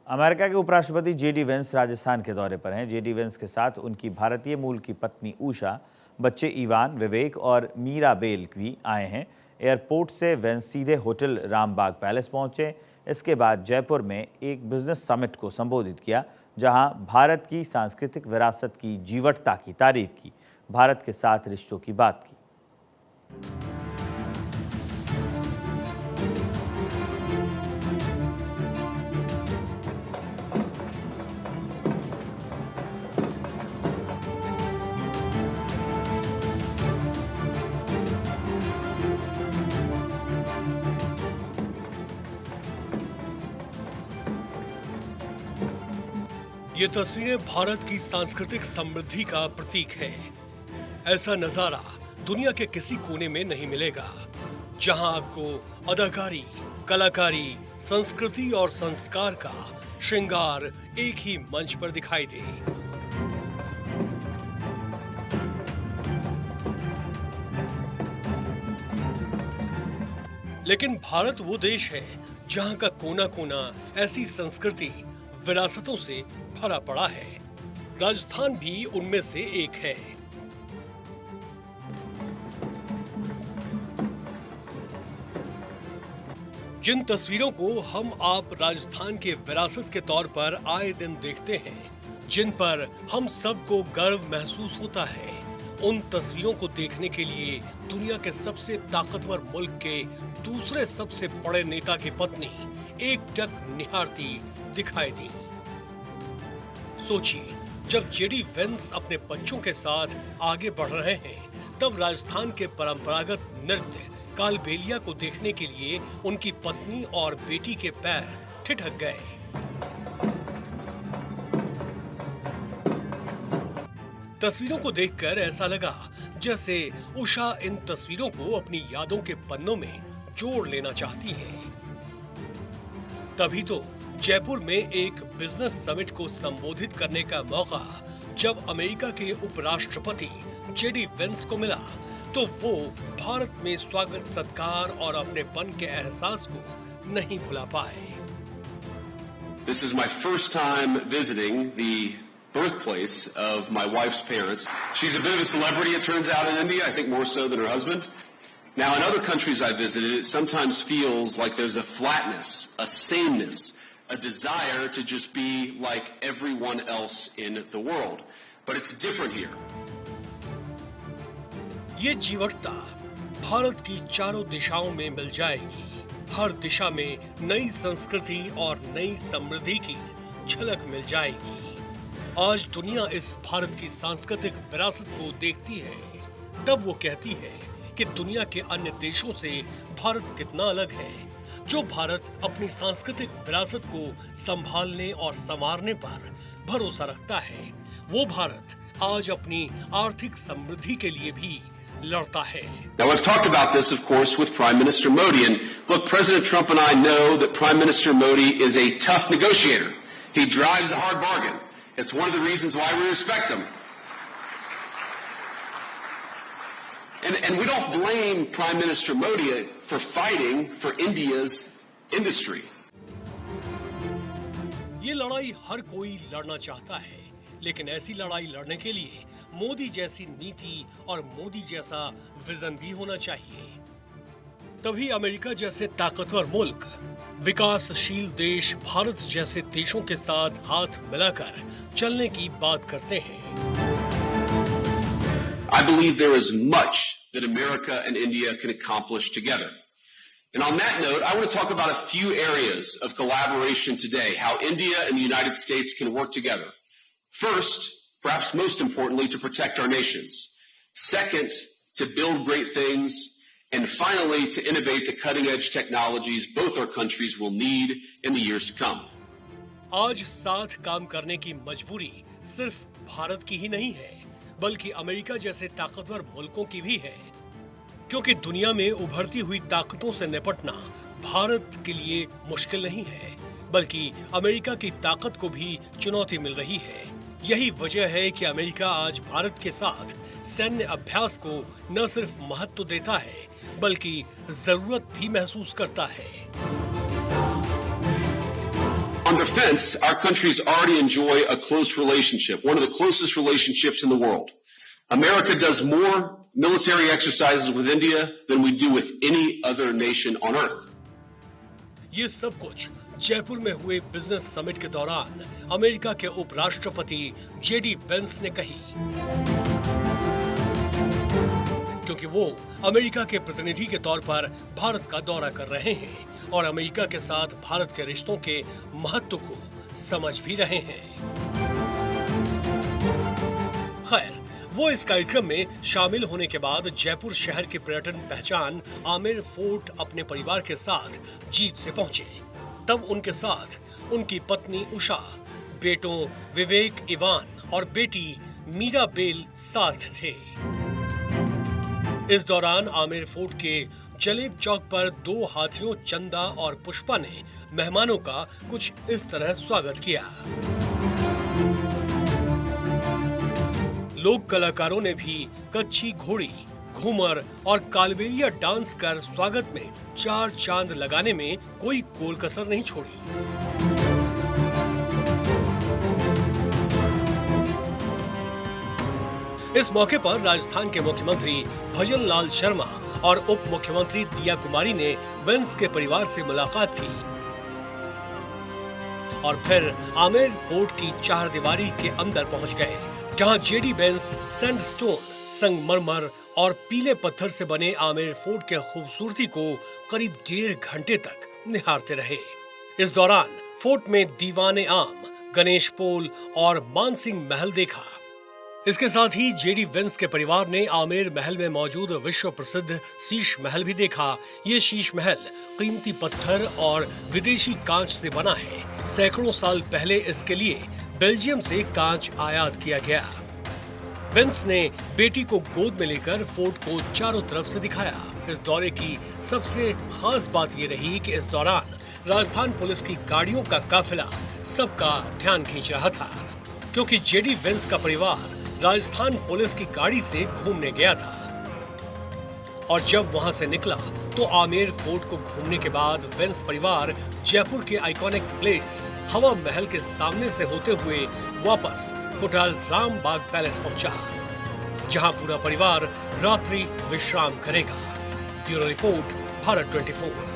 America के उपराष्ट्रपति JD Vance Rajasthan के दौरे पर हैं। जेडी वेंस के साथ उनकी भारतीय मूल की पत्नी उषा, बच्चे इवान, विवेक और मीरा बेल भी आए हैं। एयरपोर्ट से वेंस सीधे होटल रामबाग पैलेस पहुंचे। इसके बाद जयपुर में एक बिजनेस समिट को संबोधित किया, जहां भारत की सांस्कृतिक विरासत की जीवटता की तारीफ की, भारत के साथ रिश्तों की बात की। ये तस्वीरें भारत की सांस्कृतिक समृद्धि का प्रतीक है। ऐसा नजारा दुनिया के किसी कोने में नहीं मिलेगा, जहां आपको अदाकारी, कलाकारी, संस्कृति और संस्कार का श्रृंगार एक ही मंच पर दिखाई दे। लेकिन भारत वो देश है जहां का कोना कोना ऐसी संस्कृति, विरासतों से भरा पड़ा है। राजस्थान भी उनमें से एक है। जिन तस्वीरों को हम आप राजस्थान के विरासत के तौर पर आए दिन देखते हैं, जिन पर हम सबको गर्व महसूस होता है, उन तस्वीरों को देखने के लिए दुनिया के सबसे ताकतवर मुल्क के दूसरे सबसे बड़े नेता की पत्नी एकटक निहारती दिखाई दी। सोचिए, जब जेडी वेंस अपने बच्चों के साथ आगे बढ़ रहे हैं, तब राजस्थान के परंपरागत नृत्य कालबेलिया को देखने के लिए उनकी पत्नी और बेटी के पैर ठिठक गए। तस्वीरों को देखकर ऐसा लगा जैसे उषा इन तस्वीरों को अपनी यादों के पन्नों में जोड़ लेना चाहती है। तभी तो जयपुर में एक बिजनेस समिट को संबोधित करने का मौका जब अमेरिका के उपराष्ट्रपति जेडी वेंस को मिला, तो वो भारत में स्वागत सत्कार और अपनेपन के एहसास को नहीं भुला पाए। This is my first time visiting the birthplace of my wife's parents. She's a bit of a celebrity, it turns out, in India, I think more so than her husband. Now, in other countries I visited, it sometimes feels like there's a flatness, a sameness, a desire to just be like everyone else in the world. But it's different here. ये जीवटता भारत की चारों दिशाओं में मिल जाएगी। हर दिशा में नई संस्कृति और नई समृद्धि की झलक मिल जाएगी। आज दुनिया इस भारत की सांस्कृतिक विरासत को देखती है, तब वो कहती है कि दुनिया के अन्य देशों से भारत कितना अलग है। जो भारत अपनी सांस्कृतिक विरासत को संभालने और संवारने पर भरोसा रखता है, वो भारत आज अपनी आर्थिक समृद्धि के लिए भी लड़ता है। Now, I've talked about this, of course, with Prime Minister Modi. And look, President Trump and I know that Prime Minister Modi is a tough negotiator. He drives a hard bargain. It's one of the reasons why we respect him. And we don't blame Prime Minister Modi for fighting for India's industry. ये लड़ाई हर कोई लड़ना चाहता है, लेकिन ऐसी लड़ाई लड़ने के लिए मोदी जैसी नीति और मोदी जैसा विजन भी होना चाहिए। तभी अमेरिका जैसे ताकतवर मुल्क, विकासशील देश भारत जैसे देशों के साथ हाथ मिलाकर चलने की बात करते हैं। I believe there is much that America and India can accomplish together. And on that note, I want to talk about a few areas of collaboration today, how India and the United States can work together. First, perhaps most importantly, to protect our nations. Second, to build great things. And finally, to innovate the cutting-edge technologies both our countries will need in the years to come. आज साथ काम करने की मजबूरी सिर्फ भारत की ही नहीं है, बल्कि अमेरिका जैसे ताकतवर मुल्कों की भी है। क्योंकि दुनिया में उभरती हुई ताकतों से निपटना भारत के लिए मुश्किल नहीं है, बल्कि अमेरिका की ताकत को भी चुनौती मिल रही है। यही वजह है कि अमेरिका आज भारत के साथ सैन्य अभ्यास को न सिर्फ महत्व देता है, बल्कि जरूरत भी महसूस करता है। On on defense, our countries already enjoy a close relationship, one of the closest relationships in the world. America does more military exercises with India than we do with any other nation on earth. ये सब कुछ जयपुर में हुए business summit के दौरान America के उपराष्ट्रपति JD Vance ने कही, क्योंकि वो अमेरिका के प्रतिनिधि के तौर पर भारत का दौरा कर रहे हैं और अमेरिका के साथ भारत के रिश्तों के महत्व को समझ भी रहे हैं। खैर, वो इस कार्यक्रम में शामिल होने के बाद जयपुर शहर की पर्यटन पहचान आमेर फोर्ट अपने परिवार के साथ जीप से पहुंचे। तब उनके साथ उनकी पत्नी उषा, बेटों विवेक इवान और बेटी मीरा बेल साथ थे। इस दौरान आमेर फोर्ट के जलेब चौक पर 2 हाथियों चंदा और पुष्पा ने मेहमानों का कुछ इस तरह स्वागत किया। लोक कलाकारों ने भी कच्ची घोड़ी, घूमर और कालबेलिया डांस कर स्वागत में 4 चांद लगाने में कोई कोल कसर नहीं छोड़ी। इस मौके पर राजस्थान के मुख्यमंत्री भजन लाल शर्मा और उप मुख्यमंत्री दिया कुमारी ने वेंस के परिवार से मुलाकात की और फिर आमेर फोर्ट की 4 दीवारी के अंदर पहुंच गए, जहां जेडी वेंस सैंडस्टोन, संगमरमर और पीले पत्थर से बने आमेर फोर्ट के खूबसूरती को करीब 1.5 घंटे तक निहारते रहे। इस दौरान फोर्ट में दीवाने आम, गणेश पोल और मानसिंह महल देखा। इसके साथ ही जेडी वेंस के परिवार ने आमेर महल में मौजूद विश्व प्रसिद्ध शीश महल भी देखा। ये शीश महल कीमती पत्थर और विदेशी कांच से बना है। सैकड़ों साल पहले इसके लिए बेल्जियम से कांच आयात किया गया। वेंस ने बेटी को गोद में लेकर फोर्ट को चारों तरफ से दिखाया। इस दौरे की सबसे खास बात ये रही कि इस दौरान राजस्थान पुलिस की गाड़ियों का काफिला सबका ध्यान खींच रहा था, क्योंकि जेडी वेंस का परिवार राजस्थान पुलिस की गाड़ी से घूमने गया था और जब वहां से निकला तो आमेर फोर्ट को घूमने के बाद वेंस परिवार जयपुर के आइकॉनिक प्लेस हवा महल के सामने से होते हुए वापस होटल रामबाग पैलेस पहुंचा, जहां पूरा परिवार रात्रि विश्राम करेगा। Bureau report, Bharat 24।